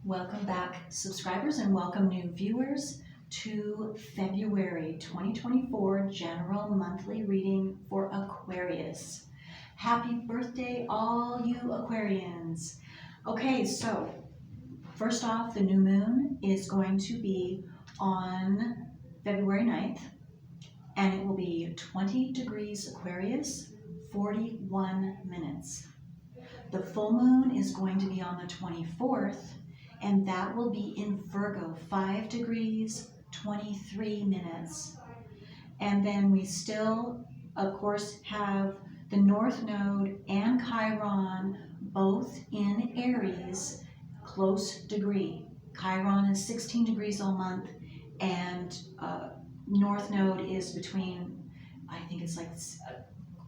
Welcome back, subscribers, and welcome new viewers to February 2024 General Monthly Reading for Aquarius. Happy birthday, all you Aquarians. Okay, so first off, the new moon is going to be on February 9th, and it will be 20 degrees Aquarius, 41 minutes. The full moon is going to be on the 24th, and that will be in Virgo, 5 degrees, 23 minutes. And then we still, of course, have the North Node and Chiron both in Aries, close degree. Chiron is 16 degrees all month, and North Node is between, I think it's like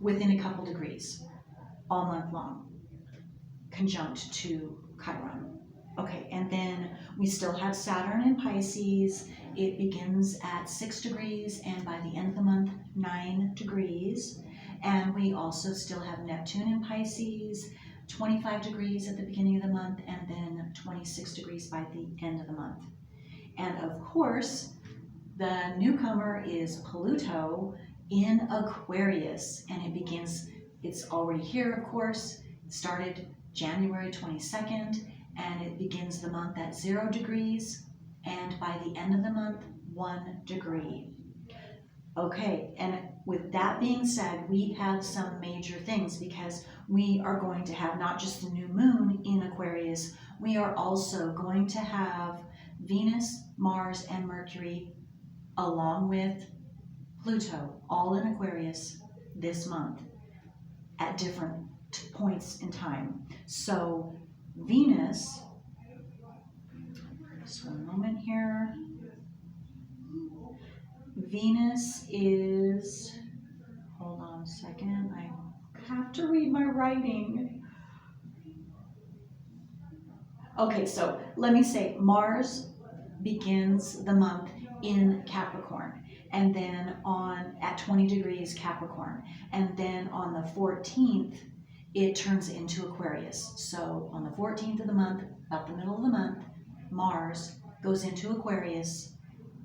within a couple degrees all month long, conjunct to Chiron. Okay, and then we still have Saturn in Pisces. It begins at 6 degrees, and by the end of the month, 9 degrees. And we also still have Neptune in Pisces, 25 degrees at the beginning of the month, and then 26 degrees by the end of the month. And of course, the newcomer is Pluto in Aquarius, and it begins, it's already here, of course. It started January 22nd, and it begins the month at 0 degrees, and by the end of the month, 1 degree. Okay, and with that being said, we have some major things because we are going to have not just the new moon in Aquarius, we are also going to have Venus, Mars, and Mercury along with Pluto, all in Aquarius this month at different points in time. So Venus, just one moment here. Venus is, hold on a second, I have to read my writing. Okay, so let me say Mars begins the month in Capricorn, and then at 20 degrees Capricorn, and then on the 14th, it turns into Aquarius. So on the 14th of the month, about the middle of the month, Mars goes into Aquarius,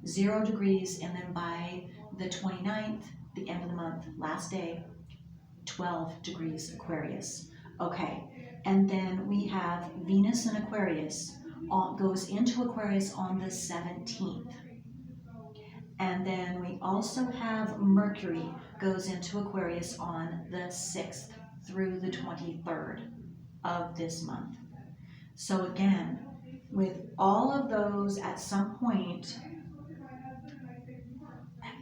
0 degrees, and then by the 29th, the end of the month, last day, 12 degrees Aquarius. Okay, and then we have Venus in Aquarius, goes into Aquarius on the 17th. And then we also have Mercury goes into Aquarius on the 6th through the 23rd of this month. So again, with all of those at some point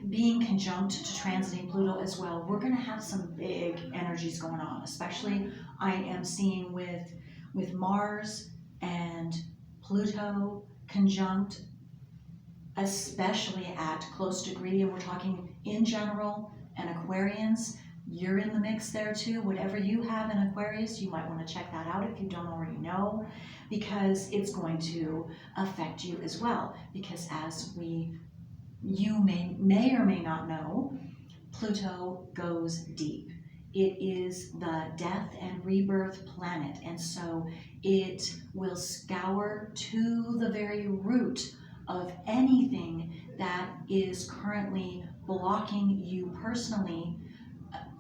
being conjunct to transiting Pluto as well, we're going to have some big energies going on, especially I am seeing with Mars and Pluto conjunct, especially at close degree, and we're talking in general, and Aquarians, you're in the mix there too. Whatever you have in Aquarius, you might want to check that out if you don't already know, because it's going to affect you as well. Because as you may or may not know, Pluto goes deep. It is the death and rebirth planet, and so it will scour to the very root of anything that is currently blocking you personally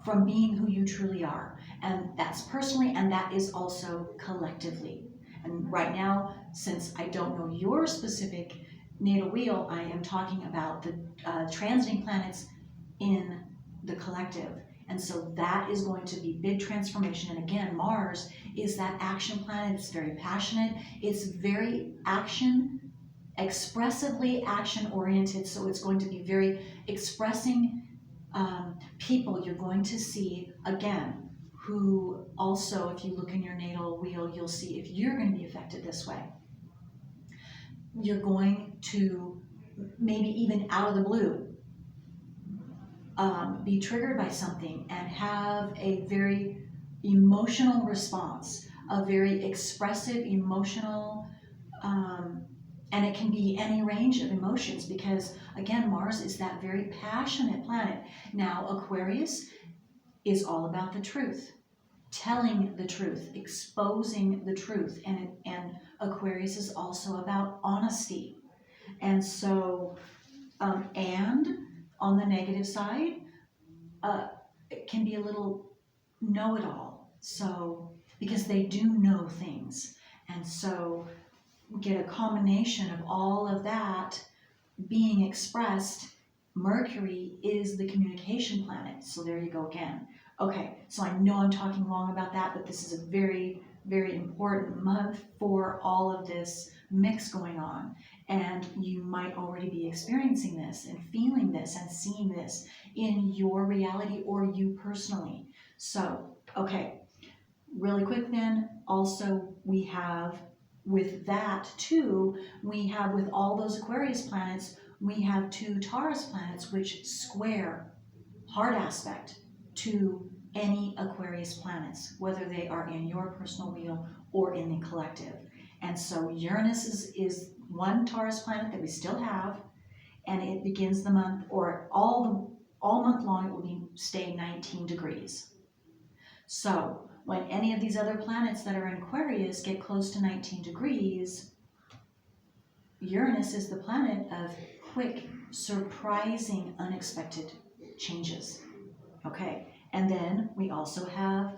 from being who you truly are. And that's personally, and that is also collectively. And right now, since I don't know your specific natal wheel, I am talking about the transiting planets in the collective. And so that is going to be big transformation. And again, Mars is that action planet. It's very passionate. It's very expressively action oriented. So it's going to be very expressing people you're going to see, again, who also, if you look in your natal wheel, you'll see if you're going to be affected this way. You're going to, maybe even out of the blue, be triggered by something and have a very emotional response, a very expressive, emotional, and it can be any range of emotions because, again, Mars is that very passionate planet. Now, Aquarius is all about the truth. telling the truth, exposing the truth. And Aquarius is also about honesty. And so, and on the negative side, it can be a little know-it-all. So, because they do know things. And so get a combination of all of that being expressed. Mercury is the communication planet. So there you go again. Okay, so I know I'm talking long about that, but this is a very, very important month for all of this mix going on. And you might already be experiencing this and feeling this and seeing this in your reality or you personally. So, okay, really quick then, also we have with that too, we have with all those Aquarius planets, we have 2 Taurus planets which square, hard aspect, to any Aquarius planets, whether they are in your personal wheel or in the collective. And so Uranus is one Taurus planet that we still have, and it begins the month, or all month long, it will stay 19 degrees. So when any of these other planets that are in Aquarius get close to 19 degrees, Uranus is the planet of quick, surprising, unexpected changes. Okay, and then we also have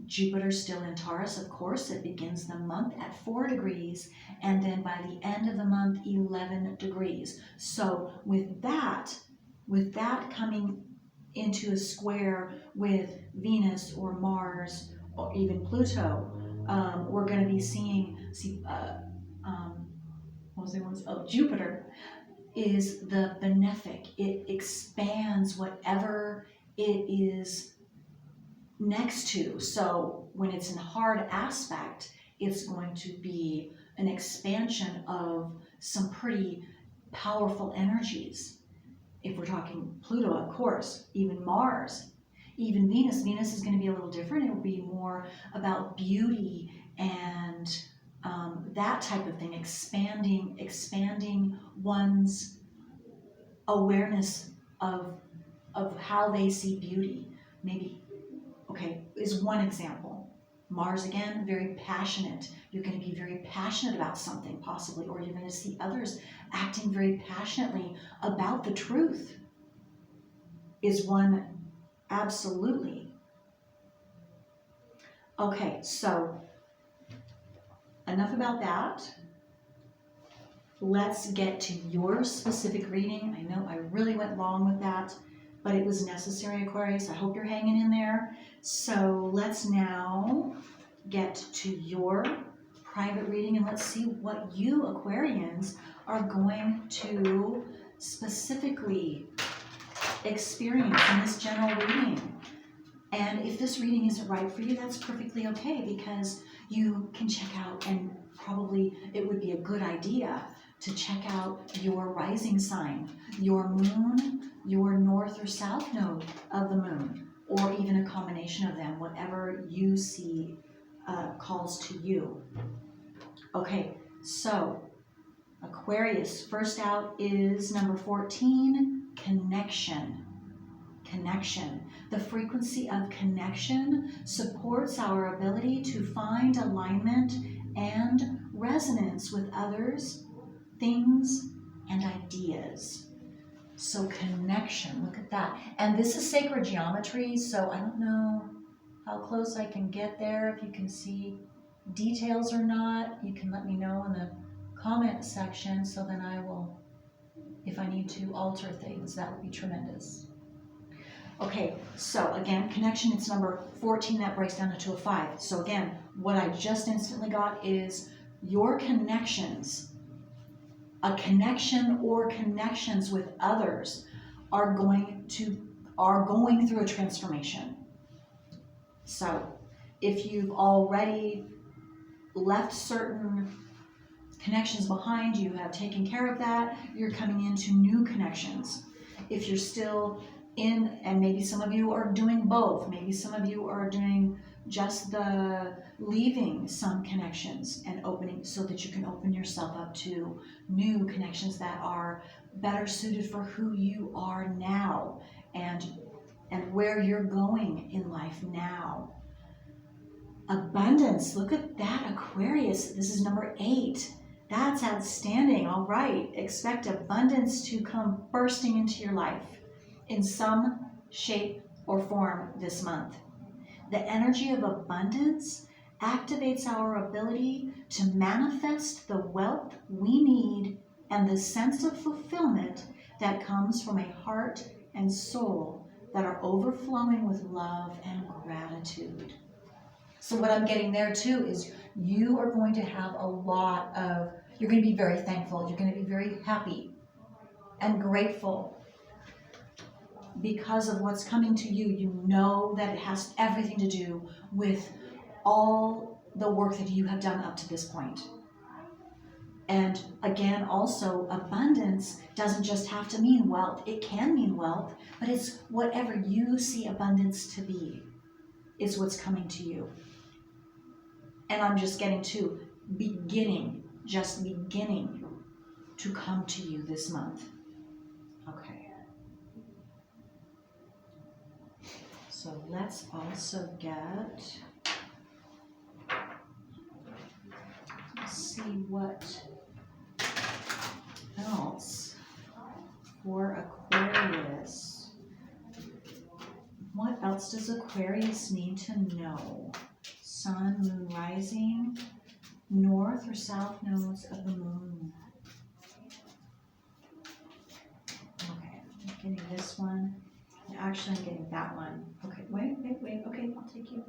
Jupiter still in Taurus, of course. It begins the month at 4 degrees, and then by the end of the month, 11 degrees. So with that coming into a square with Venus or Mars or even Pluto, we're going to be seeing, what was the ones? Oh, Jupiter is the benefic. It expands whatever it is next to. So when it's in hard aspect, it's going to be an expansion of some pretty powerful energies. If we're talking Pluto, of course, even Mars, even Venus. Venus is going to be a little different. It will be more about beauty and that type of thing, expanding one's awareness of how they see beauty. Maybe, okay, is one example. Mars, again, very passionate. You're going to be very passionate about something, possibly, or you're going to see others acting very passionately about the truth. Is one, absolutely. Okay, so enough about that. Let's get to your specific reading. I know I really went long with that, but it was necessary, Aquarius. I hope you're hanging in there. So let's now get to your private reading, and let's see what you Aquarians are going to specifically experience in this general reading. And if this reading isn't right for you, that's perfectly okay, because you can check out, and probably it would be a good idea to check out your rising sign, your moon, your north or south node of the moon, or even a combination of them, whatever you see calls to you. Okay, so Aquarius, first out is number 14, connection. Connection. The frequency of connection supports our ability to find alignment and resonance with others, things, and ideas. So connection, look at that. And this is sacred geometry, so I don't know how close I can get there, if you can see details or not. You can let me know in the comment section, so then I will, if I need to alter things, that would be tremendous. Okay, so again, connection, it's number 14, that breaks down into a 5. So again, what I just instantly got is your connections, a connection or connections with others are going through a transformation. So if you've already left certain connections behind, you have taken care of that, you're coming into new connections. If you're still in, and maybe some of you are doing both, maybe some of you are doing just the leaving some connections and opening, so that you can open yourself up to new connections that are better suited for who you are now and where you're going in life now. Abundance, look at that, Aquarius. This is number 8. That's outstanding. All right. Expect abundance to come bursting into your life in some shape or form this month. The energy of abundance activates our ability to manifest the wealth we need and the sense of fulfillment that comes from a heart and soul that are overflowing with love and gratitude. So what I'm getting there too is you are going to have you're going to be very thankful. You're going to be very happy and grateful because of what's coming to you. You know that it has everything to do with all the work that you have done up to this point. And again, also, abundance doesn't just have to mean wealth. It can mean wealth, but it's whatever you see abundance to be is what's coming to you. And I'm just getting to beginning to come to you this month. Okay. So let's also see what else for Aquarius. What else does Aquarius need to know? Sun, moon, rising, north or south nodes of the moon. Okay, I'm getting this one. Actually, I'm getting that one. Okay, wait. Okay, I'll take you.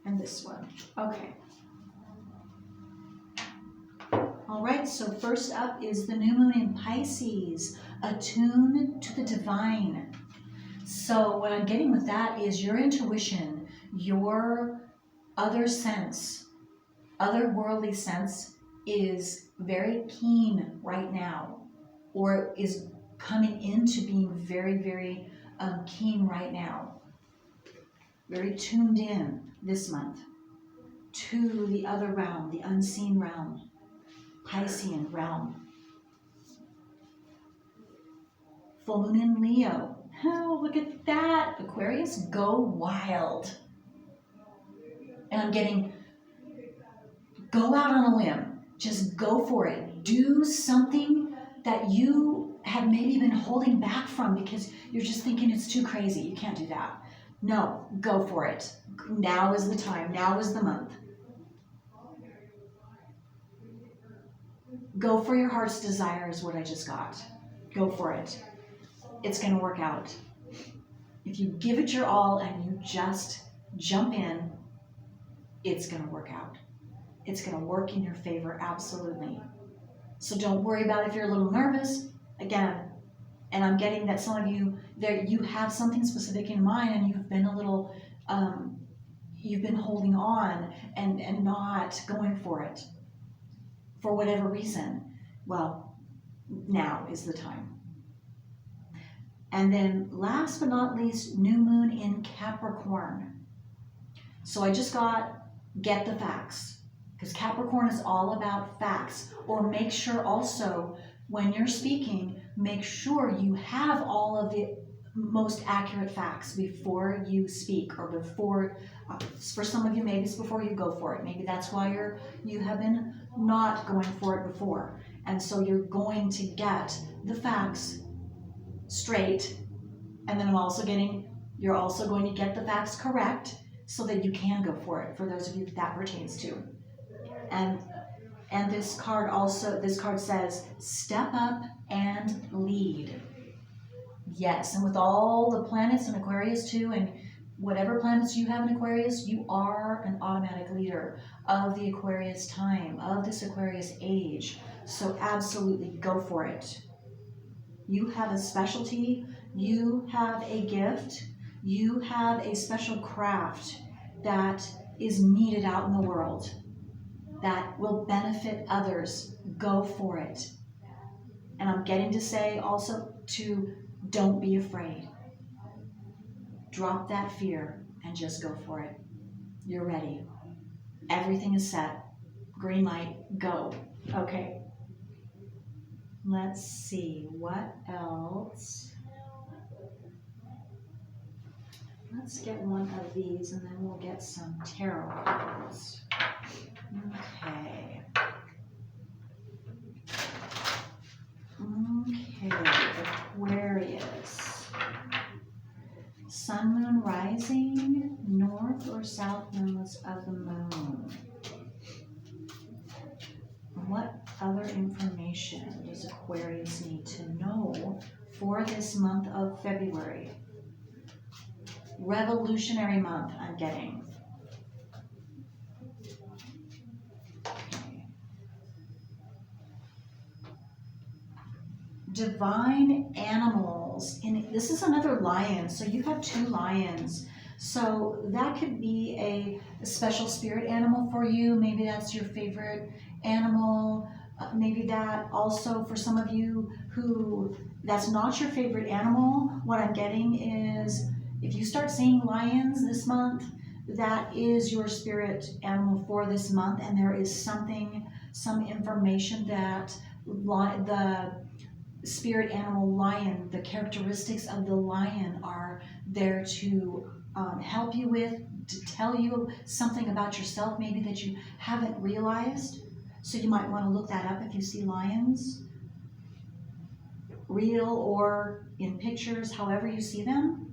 And this one. Okay. All right, so first up is the new moon in Pisces, attuned to the divine. So what I'm getting with that is your intuition, your other sense, otherworldly sense is very keen right now, or is coming into being very, very keen right now. Very tuned in this month to the other realm, the unseen realm, Piscean realm. Full moon in Leo. Oh, look at that. Aquarius, go wild. And I'm getting, go out on a limb. Just go for it. Do something that you have maybe been holding back from because you're just thinking it's too crazy. You can't do that. No, go for it. Now is the time. Now is the month. Go for your heart's desire is what I just got. Go for it. It's going to work out. If you give it your all and you just jump in, it's going to work out. It's going to work in your favor, absolutely. So don't worry about if you're a little nervous. Again, and I'm getting that some of you, you have something specific in mind and you've been a little, you've been holding on and not going for it for whatever reason. Well, now is the time. And then last but not least, new moon in Capricorn. So I just get the facts, because Capricorn is all about facts. Or make sure also when you're speaking, make sure you have all of the most accurate facts before you speak, or before, for some of you, maybe it's before you go for it. Maybe that's why you have been not going for it before. And so you're going to get the facts straight. And then you're also going to get the facts correct so that you can go for it, for those of you that pertains to. And this card says, step up and lead. Yes, and with all the planets in Aquarius too, and whatever planets you have in Aquarius, you are an automatic leader of the Aquarius time, of this Aquarius age. So absolutely go for it. You have a specialty, you have a gift, you have a special craft that is needed out in the world that will benefit others. Go for it. And I'm getting to say also to don't be afraid. Drop that fear and just go for it. You're ready. Everything is set. Green light, go. Okay. Let's see, what else? Let's get one of these and then we'll get some tarot cards. Okay. Okay, Aquarius. Sun, moon, rising, north or south nodes of the moon. What other information does Aquarius need to know for this month of February? Revolutionary month, I'm getting. Okay. Divine animals. And this is another lion. So you have 2 lions. So that could be a special spirit animal for you. Maybe that's your favorite animal. Maybe that also for some of you who that's not your favorite animal. What I'm getting is if you start seeing lions this month, that is your spirit animal for this month, and there is some information that the spirit animal lion, the characteristics of the lion are there to help you with, to tell you something about yourself maybe that you haven't realized. So you might want to look that up if you see lions, real or in pictures, however you see them.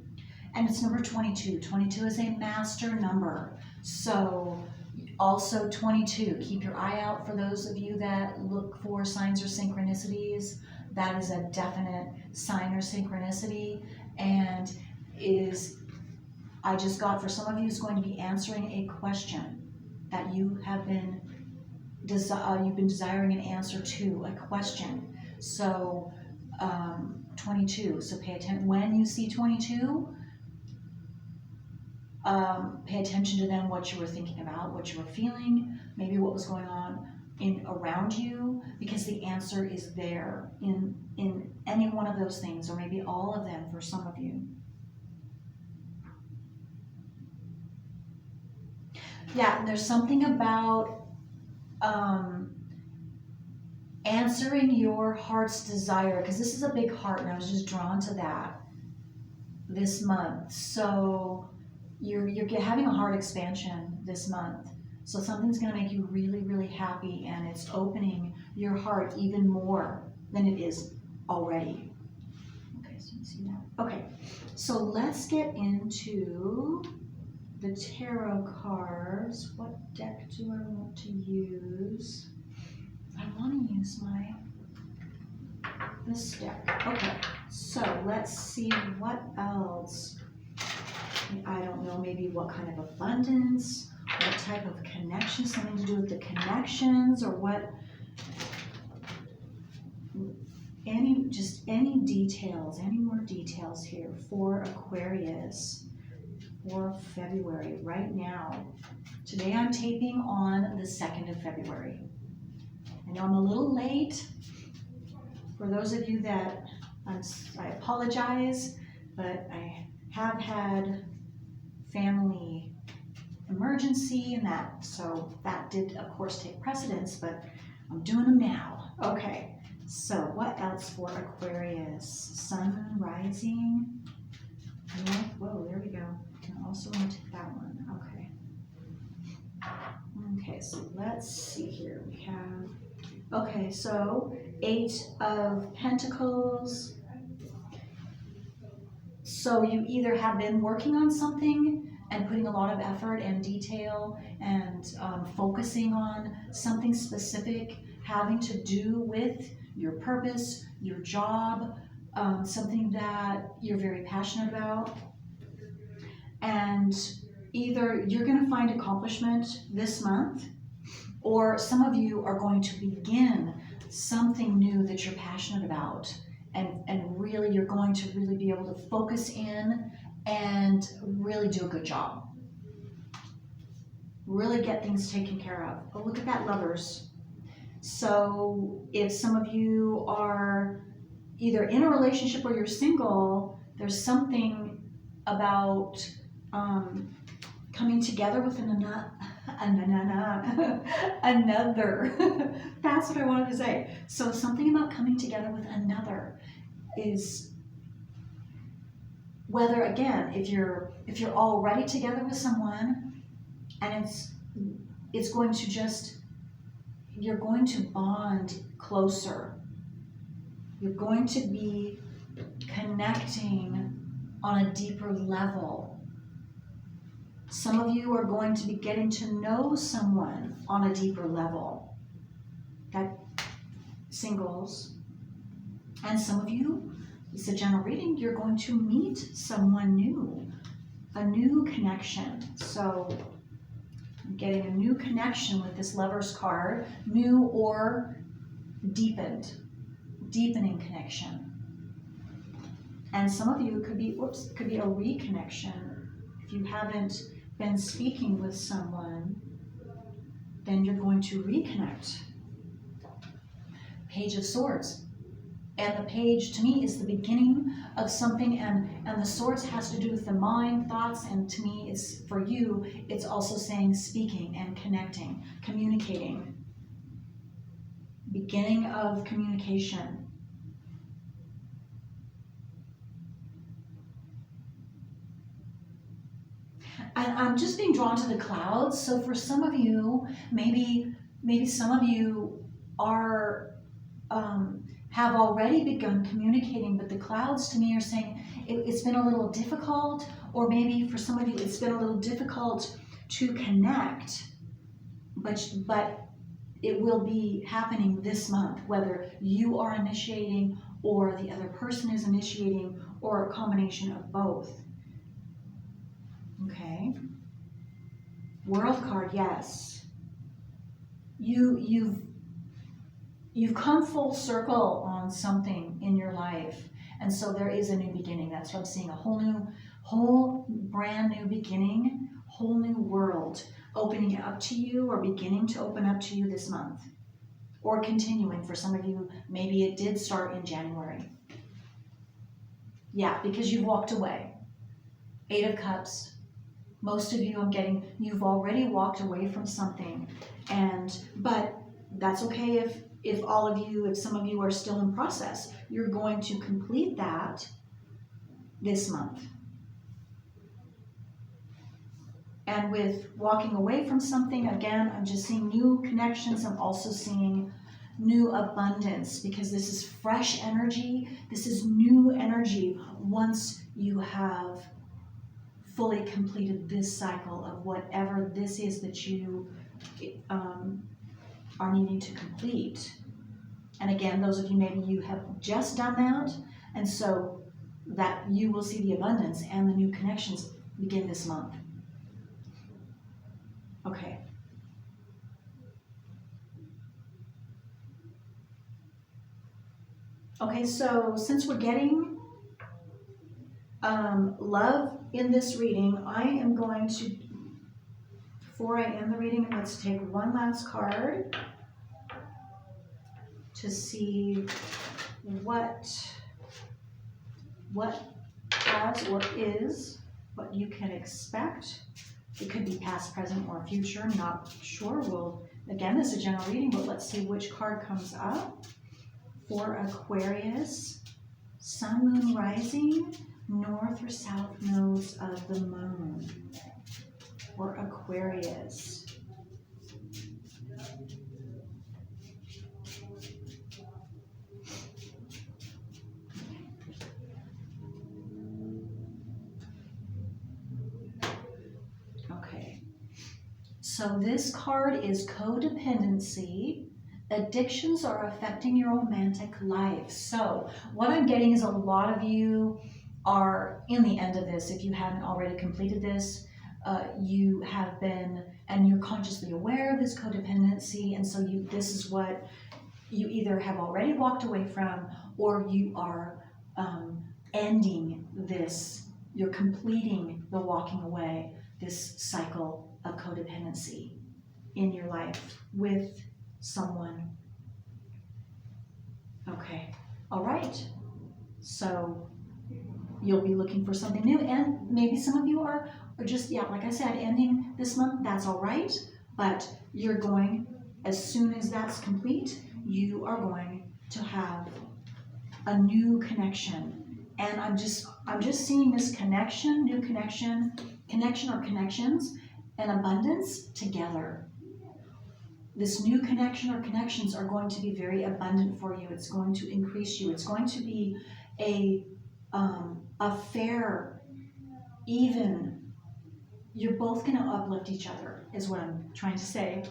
And it's number 22. 22 is a master number. So also 22, keep your eye out for those of you that look for signs or synchronicities. That is a definite sign or synchronicity, and I just got for some of you is going to be answering a question that you have been you've been desiring an answer to, a question. So 22. So pay attention when you see 22. Pay attention to then what you were thinking about, what you were feeling, maybe what was going on around you, because the answer is there in any one of those things, or maybe all of them for some of you. Yeah, and there's something about answering your heart's desire, because this is a big heart, and I was just drawn to that this month. So you're having a heart expansion this month. So something's going to make you really, really happy, and it's opening your heart even more than it is already. Okay, so you see that? Okay, so let's get into the tarot cards. What deck do I want to use? I want to use this deck. Okay, so let's see what else. I don't know, maybe what kind of abundance, what type of connection, something to do with the connections, or what, any details, any more details here for Aquarius for February right now. Today I'm taping on the 2nd of February. I know I'm a little late. For those of you that, I apologize, but I have had family emergency and that, so that did of course take precedence, but I'm doing them now. Okay, so what else for Aquarius? Sun, rising, north. Whoa, there we go. And also want to take that one. Okay. Okay, so let's see here. We have, okay, so 8 of Pentacles. So you either have been working on something and putting a lot of effort and detail and focusing on something specific having to do with your purpose, your job, something that you're very passionate about. And either you're going to find accomplishment this month, or some of you are going to begin something new that you're passionate about. And really, you're going to really be able to focus in and really do a good job. Really get things taken care of. Oh, look at that, Lovers. So if some of you are either in a relationship or you're single, there's something about coming together with another. That's what I wanted to say. So something about coming together with another is whether, again, if you're already together with someone and it's going to just, you're going to bond closer. You're going to be connecting on a deeper level. Some of you are going to be getting to know someone on a deeper level. That singles. And some of you, it's a general reading, you're going to meet someone new, a new connection. So I'm getting a new connection with this Lover's card, new or deepening connection. And some of you could be, could be a reconnection. If you haven't been speaking with someone, then you're going to reconnect. Page of Swords. And the page, to me, is the beginning of something, and the swords has to do with the mind, thoughts, and to me, it's for you, it's also saying speaking and connecting, communicating. Beginning of communication. And I'm just being drawn to the clouds, so for some of you, maybe some of you are have already begun communicating, but the clouds to me are saying it's been a little difficult, or maybe for some of you it's been a little difficult to connect, but it will be happening this month, whether you are initiating or the other person is initiating, or a combination of both. Okay. World card, yes. You've come full circle on something in your life, and so there is a new beginning. That's what I'm seeing, a whole brand new beginning, whole new world opening up to you, or beginning to open up to you this month, or continuing. For some of you, maybe it did start in January. Yeah, because you've walked away. 8 of Cups. Most of you, I'm getting, you've already walked away from something, but that's okay if all of you, if some of you are still in process. You're going to complete that this month. And with walking away from something, again, I'm just seeing new connections. I'm also seeing new abundance, because this is fresh energy. This is new energy once you have fully completed this cycle of whatever this is that you are needing to complete. And again, those of you, maybe you have just done that, and so that you will see the abundance and the new connections begin this month. Okay. Okay, so since we're getting love in this reading, I am going to, before I end the reading, let's take one last card to see what has or is, what you can expect. It could be past, present, or future, not sure. Again, this is a general reading, but let's see which card comes up. For Aquarius, Sun, Moon, Rising, North or South nodes of the Moon. For Aquarius. Okay. So this card is codependency. Addictions are affecting your romantic life. So what I'm getting is a lot of you are in the end of this. If you haven't already completed this, you have been, and you're consciously aware of this codependency, and so this is what you either have already walked away from, or you are ending this, you're completing the walking away, this cycle of codependency in your life with someone. Okay, all right. So you'll be looking for something new, and maybe some of you are just, yeah, like I said, ending this month. That's all right, but you're going, as soon as that's complete, you are going to have a new connection And I'm just seeing this connection, new connection or connections, and abundance together. This new connection or connections are going to be very abundant for you. It's going to increase you. It's going to be a fair, even, you're both going to uplift each other, is what I'm trying to say.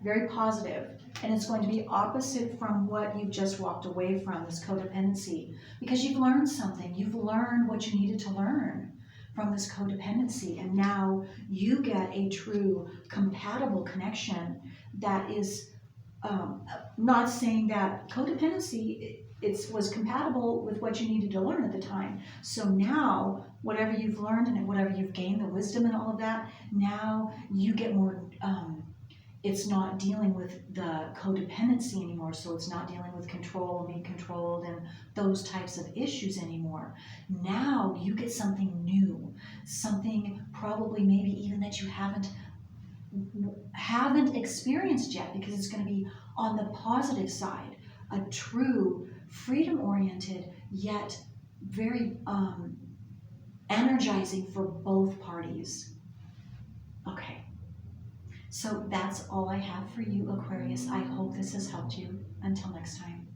Very positive. And it's going to be opposite from what you've just walked away from, this codependency, because you've learned something. You've learned what you needed to learn from this codependency, and now you get a true compatible connection that is not saying that codependency was compatible with what you needed to learn at the time. So now whatever you've learned and whatever you've gained, the wisdom and all of that, now you get more it's not dealing with the codependency anymore, so it's not dealing with control, being controlled, and those types of issues anymore. Now you get something new, something probably maybe even that you haven't experienced yet, because it's going to be on the positive side, a true freedom-oriented yet very energizing for both parties. Okay. So that's all I have for you, Aquarius. I hope this has helped you. Until next time.